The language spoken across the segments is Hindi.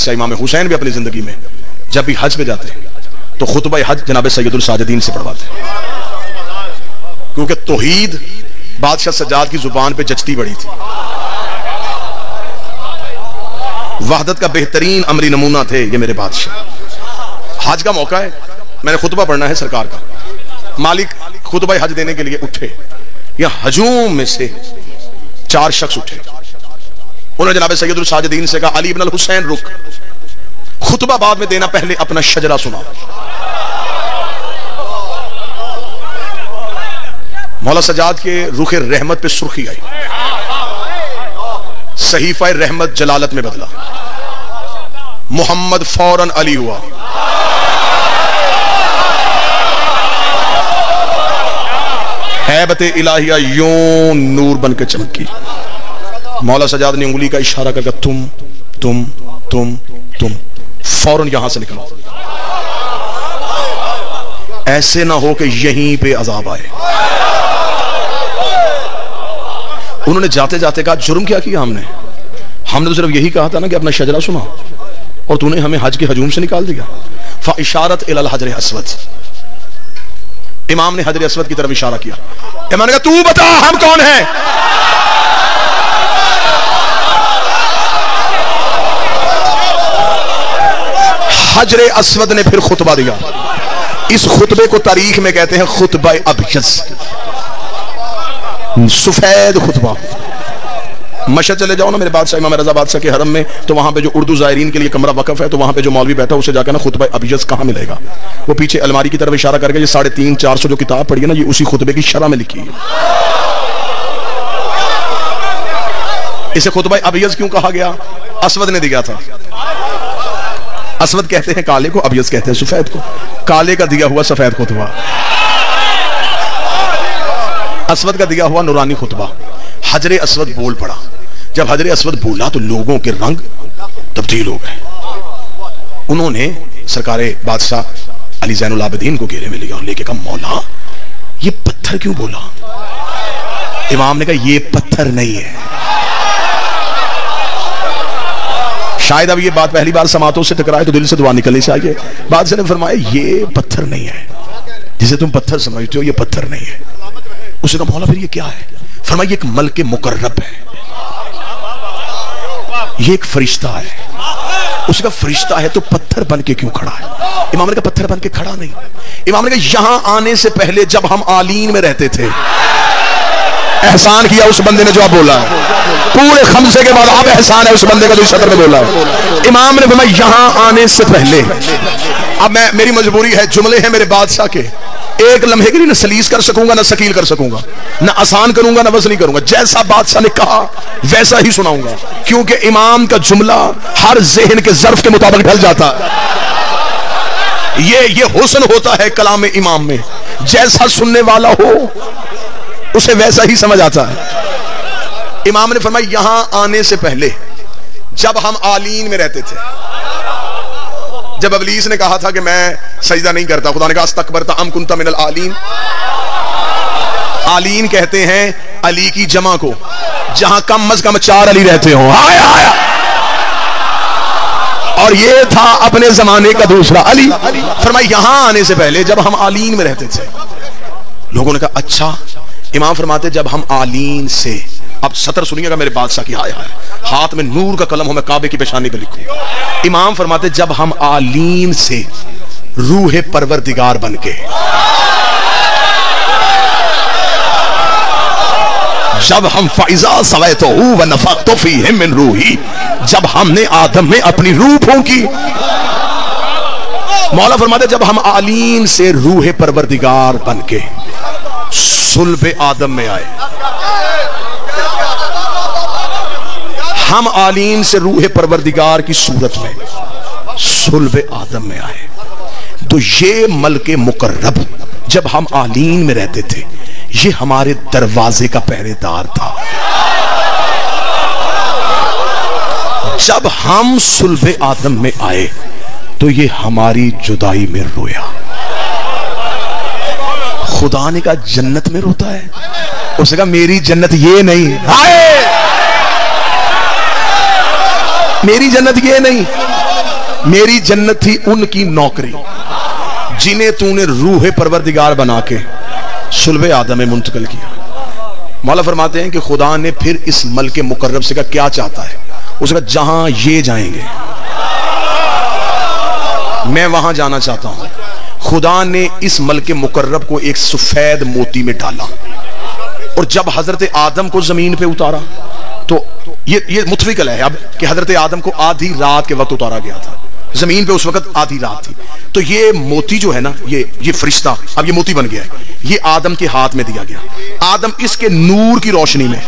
बादशाह इमाम हुसैन भी अपनी जिंदगी में जब भी हज पे जाते तो खुतबा हज जनाब सैयदुल साजिदीन से पढ़वाते, क्योंकि तौहीद बादशाह सज्जाद की जुबान पे जचती बड़ी थी। वहदत का बेहतरीन अमरी नमूना थे ये मेरे बादशाह। हज का मौका है, मैंने खुतबा पढ़ना है सरकार का। मालिक खुतबा हज देने के लिए उठे, या हजूम में से 4 शख्स उठे। उन्होंने जनाब सैयदुल साजिदीन से कहा, अली इब्न अल हुसैन रुक, खुतबा बाद में देना, पहले अपना शजरा सुना। मौला सज्जाद के रुखे रहमत पे सुर्खी आई, सहीफा रहमत जलालत में बदला, मोहम्मद फौरन अली हुआ। हैबत इलाहिया यूं नूर बन के चमकी। मौला सज्जाद ने उंगली का इशारा करके तुम तुम तुम तुम फौरन यहां से निकलो, ऐसे ना हो कि यहीं पे अजाब आए। उन्होंने जाते जाते कहा, जुर्म क्या किया हमने तो सिर्फ यही कहा था ना कि अपना शजरा सुना, और तूने हमें हज के हजूम से निकाल दिया। फा इशारत इलल हजर अस्वद, इमाम ने हजर अस्वद की तरफ इशारा किया। इमाम ने कहा, तू बता हम कौन हैं? हजर अस्वद ने फिर खुतबा दिया। इस खुतबे को तारीख में कहते हैं खुतबा अबयज़, सफेद खुतबा। मशहद चले जाओ ना मेरे बादशाह इमाम रजा बादशाह के हरम में, तो वहां पे जो उर्दू ज़ायरीन के लिए कमरा वक़फ़ है, तो वहां पे जो मौलवी बैठा उसे जाकर ना खुतबा अबयज़ कहां मिलेगा, वो पीछे अलमारी की तरफ इशारा करके, ये 350-400 जो किताब पढ़ी है ना, ये उसी खुतबे की शरह में लिखी है। इसे खुतबा अबयज़ क्यों कहा गया? असवद ने दिया था। असवद कहते हैं काले को, अबयज़ कहते हैं सफेद को। काले का दिया हुआ सफेद खुतबा, असवद का दिया हुआ नूरानी खुतबा। हजरे अस्वद बोल पड़ा। जब हजरे अस्वद बोला तो लोगों के रंग तब्दील हो गए। उन्होंने सरकारे बादशाह अली ज़ैनुल आबिदीन को घेरे में लिया और लेके कहा, मौला ये पत्थर क्यों बोला? इमाम ने कहा, ये पत्थर नहीं है। शायद अब ये बात पहली बार समातों से टकराए तो दिल से दुआ निकलने से आई है। बादशाह ने फरमाया, ये पत्थर नहीं है, जिसे तुम पत्थर समझते हो, ये पत्थर नहीं है। उसने कहा, मौला फिर ये क्या है? फरमाया, ये एक मलके मुकर्रब है, ये एक फरिश्ता है। उसका फरिश्ता है तो पत्थर बन के क्यों खड़ा है? इमाम ने कहा, पत्थर बन के खड़ा नहीं। इमाम ने कहा, यहां आने से पहले जब हम आलीन में रहते थे, एहसान किया उस बंदे ने जो आप बोला है, पूरे खमसे के बाद अब एहसान है उस बंदे का जो सदर में बोला है। इमाम ने फरमाया, यहां आने से पहले, अब मेरी मजबूरी है, जुमले हैं मेरे बादशाह के, एक लम्हे के लिए न सलीस कर सकूंगा, न सकील कर सकूंगा, न आसान करूंगा, न वज़नी करूंगा। जैसा बादशाह ने कहा वैसा ही सुनाऊंगा, क्योंकि इमाम का जुमला हर ज़हन के ज़र्फ के मुताबिक ढल जाता है। ये हुस्न होता है कलाम इमाम में, जैसा सुनने वाला हो उसे वैसा ही समझ आता है। इमाम ने फरमाया, यहां आने से पहले जब हम आलीन में रहते थे, जब इब्लीस ने कहा था कि मैं सजदा नहीं करता, खुदा ने कहा, अस्तकबरता अम कुंता मिनल आलीन। आलीन कहते हैं अली की जमा को, जहां कम अज कम 4 अली रहते हो। और ये था अपने जमाने का दूसरा अली। फरमाया, यहां आने से पहले जब हम आलीन में रहते थे। लोगों ने कहा, अच्छा। इमाम फरमाते, जब हम आलीन से, अब सतर सुनिएगा मेरे बादशाह की, हाय हाय, हाथ में नूर का कलम हो, मैं काबे की पेशानी पे लिखूं। इमाम फरमाते, जब हम आलीन से रूह परवरदिगार बन के, जब हम फाइजा सवैतो व नफख्तु फीहि मिन रूही, जब हमने आदम में अपनी रूह फूंकी। मौला फरमाते, जब हम आलीन से रूह परवरदिगार बन के सुल्ब आदम में आए, हम आलीन से रूह परवरदिगार की सूरत में सुल्ब आदम में आए, तो ये मलके मुकर्रब जब हम आलीन में रहते थे, ये हमारे दरवाजे का पहरेदार था। जब हम सुल्ब आदम में आए तो ये हमारी जुदाई में रोया। खुदा ने कहा, जन्नत में रोता है? उसने कहा, मेरी जन्नत ये नहीं, हाय मेरी जन्नत ये नहीं। मेरी जन्नत थी उनकी नौकरी जिन्हें तूने रूह परवरदिगार बना के सुल्बे आदम में मुंतकिल किया। मौला फरमाते हैं कि खुदा ने फिर इस मल्क मुकर्रब से कहा क्या चाहता है? उसने कहा जहां ये जाएंगे मैं वहां जाना चाहता हूं। खुदा ने इस मल्क मुकर्रब को एक सफेद मोती में डाला और जब हजरत आदम को जमीन पे उतारा तो ये मुतफिकल है अब कि हजरत आदम को आधी रात के वक्त उतारा गया था, जमीन पे उस वक्त आधी रात थी। तो ये मोती जो है ना, ये फरिश्ता अब ये मोती बन गया है, ये आदम के हाथ में दिया गया। आदम इसके नूर की रोशनी में,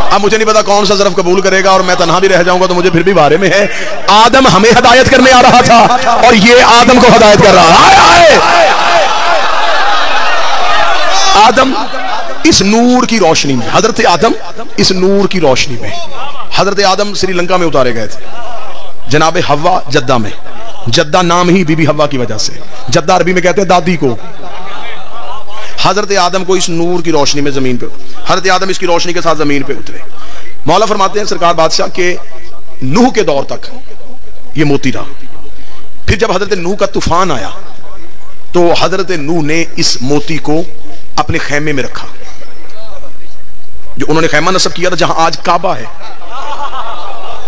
अब मुझे नहीं पता कौन सा ज़र्फ कबूल करेगा और मैं तन्हा भी रह जाऊंगा तो मुझे फिर भी बारे में है। आदम हमें हदायत करने आ रहा था और ये आदम को हदायत कर रहा है। आदम इस नूर की रोशनी में, हजरत आदम इस नूर की रोशनी में, हजरत आदम श्रीलंका में उतारे गए थे, जनाब हवा जद्दा में। जद्दा नाम ही बीबी हवा की वजह से, जद्दा अरबी में कहते हैं दादी को। हजरत आदम को इस नूर की रोशनी में जमीन पे, हजरत आदम इसकी रोशनी के साथ जमीन पे उतरे। मौला फरमाते हैं सरकार बादशाह के नूह के दौर तक ये मोती रहा। फिर जब हजरत नूह का तूफान आया तो हजरत नूह ने इस मोती को अपने खैमे में रखा, जो उन्होंने खैमा नस्ब किया था जहां आज काबा है,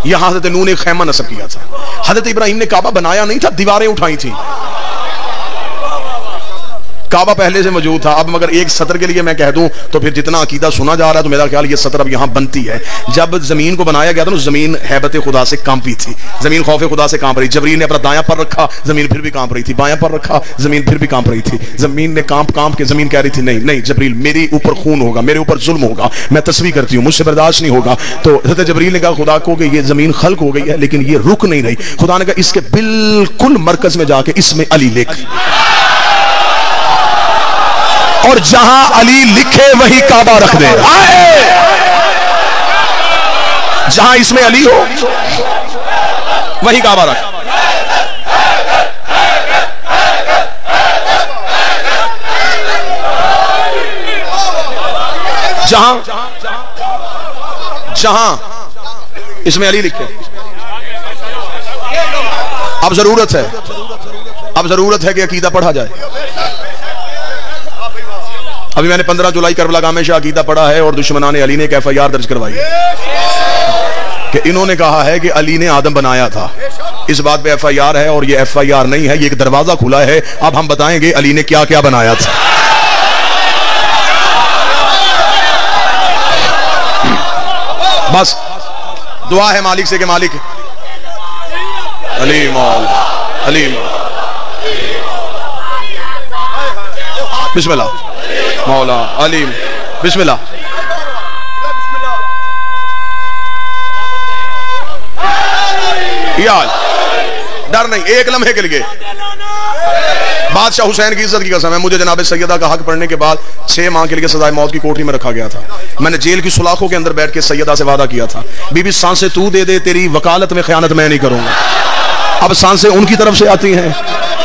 यहां हजरत नूह ने खैमा नस्ब किया था। हजरत इब्राहिम ने काबा बनाया नहीं था, दीवारें उठाई थी। काबा पहले से मौजूद था। अब मगर एक सतर के लिए मैं कह दूं तो फिर जितना अकीदा सुना जा रहा है तो मेरा ख्याल ये सतर अब यहां बनती है। जब जमीन को बनाया गया था ना, जमीन हैबत खुदा से कांपी थी, जमीन खौफ खुदा से कांप रही। जबरील ने अपना दायां पर रखा, जमीन फिर भी कांप रही थी, बायां पर रखा, जमीन फिर भी कांप रही थी। जमीन ने कांप कांप के जमीन कह रही थी नहीं नहीं जबरील मेरे ऊपर खून होगा, मेरे ऊपर जुल्म होगा, मैं तस्वीर करती हूँ, मुझसे बर्दाश्त नहीं होगा। तो हज़रत जबरील ने कहा खुदा को कि ये जमीन खल्क हो गई है लेकिन ये रुक नहीं रही। खुदा ने कहा इसके बिल्कुल मरकज में जाके इसमें अली लिख, और जहां अली लिखे वही काबा रख दे। जहां इसमें अली हो वही काबा रख। जहां इसमें अली लिखे। अब जरूरत है कि अकीदा पढ़ा जाए। अभी मैंने 15 जुलाई करबला गामे शाह अकीदा पढ़ा है और दुश्मनाने अली ने एक FIR दर्ज करवाई कि इन्होंने कहा है कि अली ने आदम बनाया था। इस बात पे FIR है और ये FIR नहीं है, ये एक दरवाजा खुला है। अब हम बताएंगे अली ने क्या क्या बनाया था। बस दुआ है मालिक से कि मालिक अली मौला अली बिस्मिल्लाह मौला अलीम बिस्मिल्लाह। यार डर नहीं, एक लम्हे के लिए। बादशाह हुसैन की इज्जत की कसम है, मुझे जनाब सैयदा का हक पढ़ने के बाद 6 माह के लिए सजाए मौत की कोठरी में रखा गया था। मैंने जेल की सुलाखों के अंदर बैठ के सैयदा से वादा किया था, बीबी सांसें तू दे दे, तेरी वकालत में खयानत मैं नहीं करूंगा। अब सांसें उनकी तरफ से आती हैं।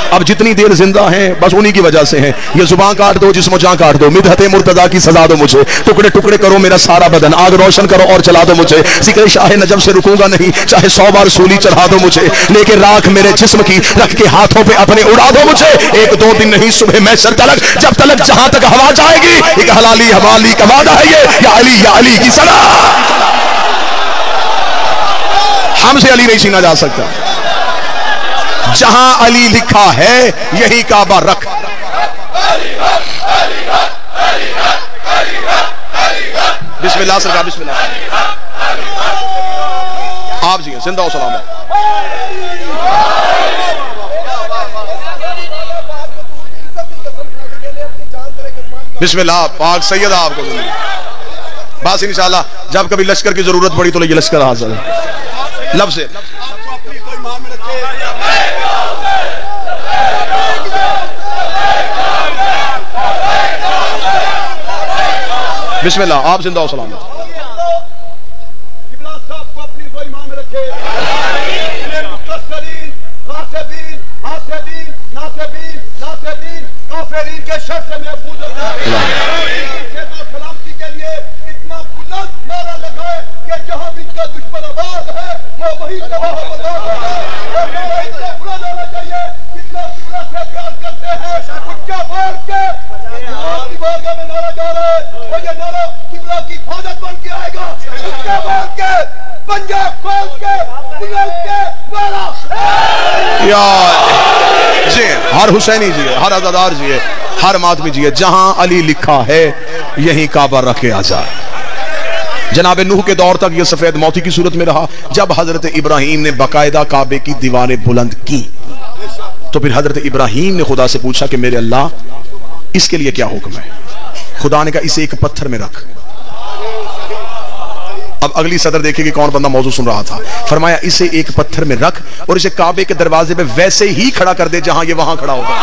अब जितनी देर जिंदा हैं बस उन्हीं की वजह से हैं। ये जुबान काट दो, जिस्म जान काट दो, मिदहते मुर्तदा की सजा दो मुझे, टुकड़े टुकड़े करो मेरा सारा बदन, आग रोशन करो और चला दो मुझे। जिक्र शाह नजम से रुकूंगा नहीं, चाहे 100 बार सूली चढ़ा दो मुझे, लेके राख मेरे जिस्म की रख के हाथों पे अपने उड़ा दो मुझे। 1-2 दिन नहीं सुबह मैशर तलक, जब तलक जहां तक हवा जाएगी, एक हलाली हवाली का वादा है ये, या अली की सलाह। हमसे अली नहीं छीना जा सकता। जहां अली लिखा है यही काबा रख। बिस्मिल्लाह सरकार बिस्मिल्लाह। आप जी जिंदा हो सलाम। बिस्मिल्लाह पाक सैयदा आपको बस इंशाल्लाह जब कभी लश्कर की जरूरत पड़ी तो ये लश्कर हाजिर है। लब से बिस्मिल्लाह आप जिंदा हो सलामत। सलामती के लिए इतना बुलंद नारा लगाए कि वही तबाह चाहिए कितना कितना से प्यार करते हैं उनका बोल के की बारगाह में नारा जा रहा है और ये नारा किबला की हिफाजत बन के आएगा उसके बोल के पंजाब खोल के बुलंद के नारा यार जी, हर हुसैनी जी है, हर अज़ादार जी है, हर मातमी जी है, जहां अली लिखा है यहीं काबा रखे आजाद। जनाब नूह के दौर तक यह सफेद मोती की सूरत में रहा। जब हजरत इब्राहिम ने बाकायदा काबे की दीवारें बुलंद की तो फिर हजरत इब्राहिम ने खुदा से पूछा कि मेरे अल्लाह इसके लिए क्या हुक्म है। खुदा ने कहा इसे एक पत्थर में रख। अब अगली सदर देखिए कि कौन बंदा मौजूद सुन रहा था। फरमाया इसे एक पत्थर में रख और इसे काबे के दरवाजे पे वैसे ही खड़ा कर दे जहां ये वहां खड़ा होगा।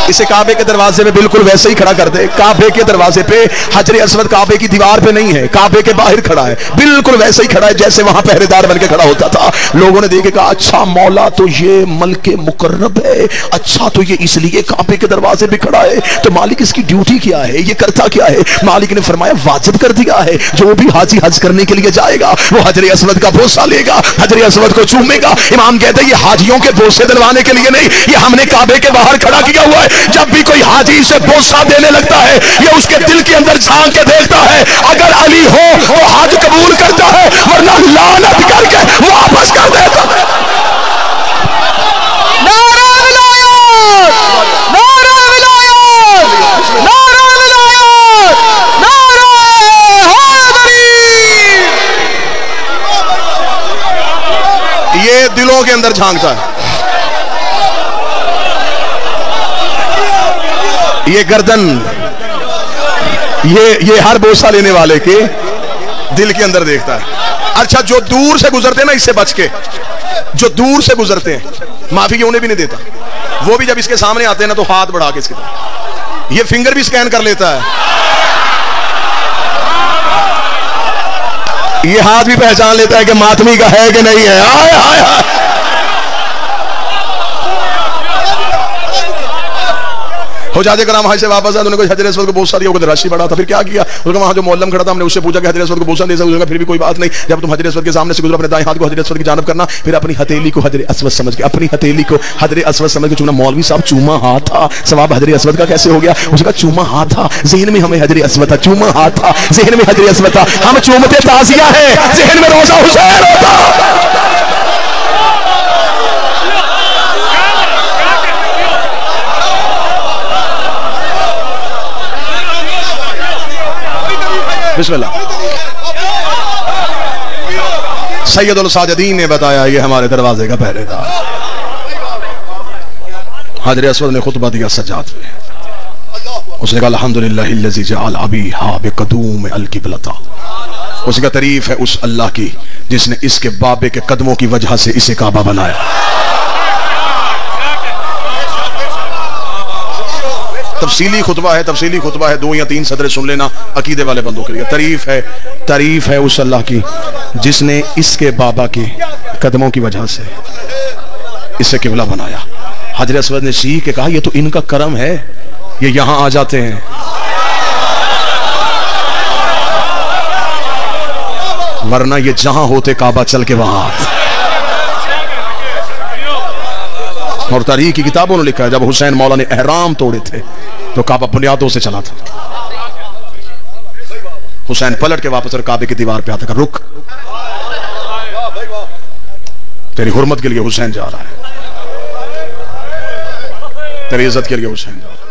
इसे काबे के दरवाजे पे बिल्कुल वैसे ही खड़ा कर दे। काबे के दरवाजे पे हजरे अस्वद काबे की दीवार पे नहीं है, काबे के बाहर खड़ा है, बिल्कुल वैसे ही खड़ा है जैसे वहां पहरेदार बनके खड़ा होता था। लोगों ने देखे कहा अच्छा मौला तो ये मलके मुकर्रब है, अच्छा तो ये इसलिए काबे के दरवाजे पे खड़ा है, तो मालिक इसकी ड्यूटी क्या है, ये करता क्या है। मालिक ने फरमाया वाजिब कर दिया है, जो भी हाजी हज करने के लिए जाएगा वो हजरे अस्वद का बोसा लेगा, हजरे अस्वद को चूमेगा। इमाम कहते हैं ये हाजियों के बोसे दिलवाने के लिए नहीं, ये हमने काबे के बाहर खड़ा किया हुआ है। जब भी कोई हाजी से बोसा देने लगता है ये उसके दिल के अंदर झांक के देखता है, अगर अली हो वो हज कबूल करता है, वरना लानत करके वापस कर देता है। नारा विलायत, नारा विलायत, नारा विलायत, नारा हैदरी। ये दिलों के अंदर झांकता है। ये गर्दन ये हर बोसा लेने वाले के दिल के अंदर देखता है। अच्छा जो दूर से गुजरते हैं ना इससे बच के, जो दूर से गुजरते हैं माफी उन्हें भी नहीं देता। वो भी जब इसके सामने आते हैं ना तो हाथ बढ़ा के इसके ये फिंगर भी स्कैन कर लेता है, ये हाथ भी पहचान लेता है कि मातमी का है कि नहीं है। आए आए आए। हो जाते कराम हाई से वापस आए, उन्होंने हजरत अस्वद को बोसा दिया, वो राशि बढ़ा था। फिर क्या किया, उनका वहां जो मौलम खड़ा था हमने उससे पूछा कि हजरत अस्वद को बोसा दे सकते, फिर भी कोई बात नहीं। जब तुम हजरत अस्वद के सामने से गुजरो अपने दाएं हाथ को हजरत अस्वद की जानब करना, फिर अपनी हथेली को हजरत अस्वद समझ के, अपनी हथेली को हजरत अस्वद समझ के चूना। मौलवी साहब चूमा हाथ था, सवाब हजरत अस्वद का कैसे हो गया? उसका चूमा हाथ था, ज़हन में हमें हजरत अस्वद था, चूमा हाथ था, ज़हन में हजरत अस्वद था। हम चूमते ताज़िया है, ज़हन में रोज़ा हुसैन होता। बिस्मिल्लाह। सैयदुल साजिदीन ने बताया ये हमारे दरवाजे का पहरेदार। हजरत अस्वद ने खुतबा दिया सज्जाद में, उसने कहा अल्हम्दुलिल्लाहिल्लज़ी जअल अबीहा बिक़दूम अल-क़िबलता। उसका तारीफ है उस अल्लाह की जिसने इसके बाबे के कदमों की वजह से इसे काबा बनाया। तफसीली खुतबा है, तफसीली खुतबा है, 2 या 3 सदरें सुन लेना अकीदे वाले बंदों के लिए। तारीफ है उस अल्लाह की जिसने इसके बाबा के कदमों की वजह से इसे किबला बनाया। हजरत अस्वद ने सीख के कहा ये तो इनका करम है, ये यहां आ जाते हैं। वरना ये जहां होते काबा चल के वहां आते। और तारीख की किताबों ने लिखा है जब हुसैन मौला ने एहराम तोड़े थे तो काबा बुनियादों से चला था। हुसैन पलट के वापस और काबे की दीवार पे आता, रुक, तेरी हुर्मत के लिए हुसैन जा रहा है, तेरी इज्जत के लिए हुसैन जा रहा है।